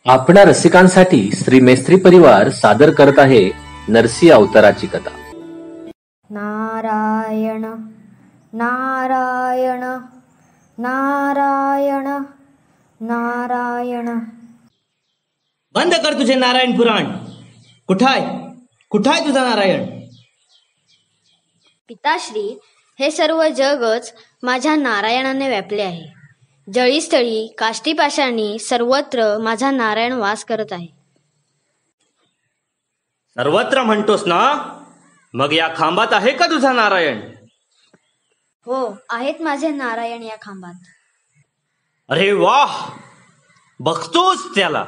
आपणा रसिकांसाठी श्री मेस्त्री परिवार सादर करत आहे नरसी अवताराची कथा। नारायण नारायण नारायण नारायण। बंद कर तुझे नारायण पुराण। कुठाय तुझा नारायण? पिताश्री, हे सर्व जगच माझ्या नारायणाने व्यापले आहे। जळीस्थळी काष्टीपाषाणी सर्वत्र माझा नारायण वास करत आहे। सर्वत्र म्हणतोस ना? मग या खांबात आहे का तुझा नारायण? हो, आहेत माझे नारायण या खांबात। अरे वाह, बघतोस त्याला?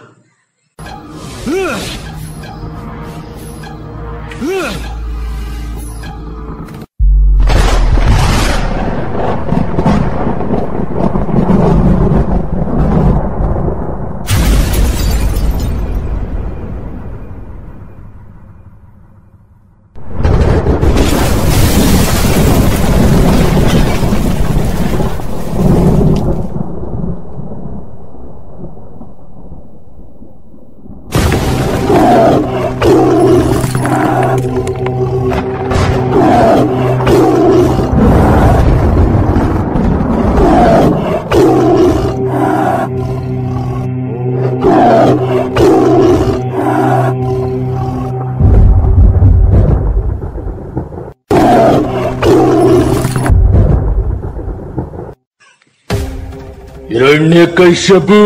हिरण्यकश्यपू,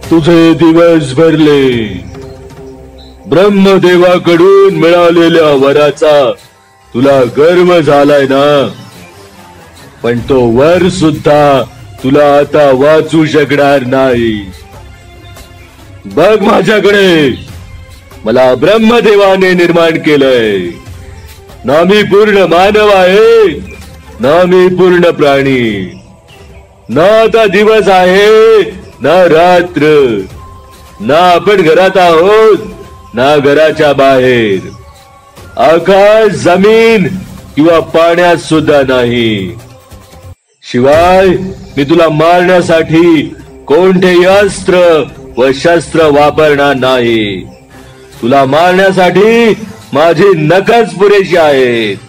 तुझे दिवस भरले। ब्रह्मदेवाकडून मिळालेल्या वराचा तुला गर्व झालाय ना? पण तो वर सुद्धा तुला आता वाचू शकणार नाही। बघ माझ्याकडे, मला ब्रह्मदेवाने निर्माण केलंय। ना मी पूर्ण मानव आहे, ना मी पूर्ण प्राणी। ना आता दिवस आहे ना रात्र, ना आपण घरात आहोत ना घराच्या बाहेर, आकाश जमीन किंवा पाण्यात सुद्धा नाही। शिवाय मी तुला मारण्यासाठी कोणतेही अस्त्र व शस्त्र वापरणार नाही। तुला मारण्यासाठी माझी नखच पुरेशी आहेत।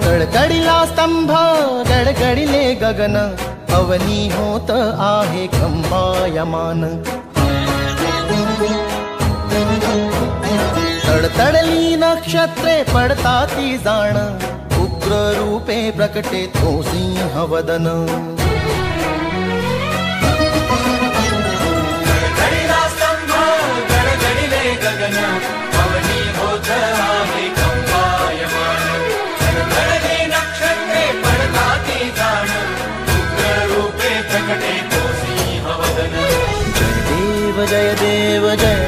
गडगडिला स्तंभ गडगडिले गगन, अवनी होत आहे कंपायमान। तडतडली नक्षत्रे पडताती जाण, उग्र रूपे प्रकटे तो सिंहवदन। गडगडिला स्तंभ गडगडिले गगन, अवनी होत आहे कंपायमान। तडतडली नक्षत्रे पडताती जाण, उग्र रूपे प्रकटे तो सिंहवदन। जय देव जय देव जय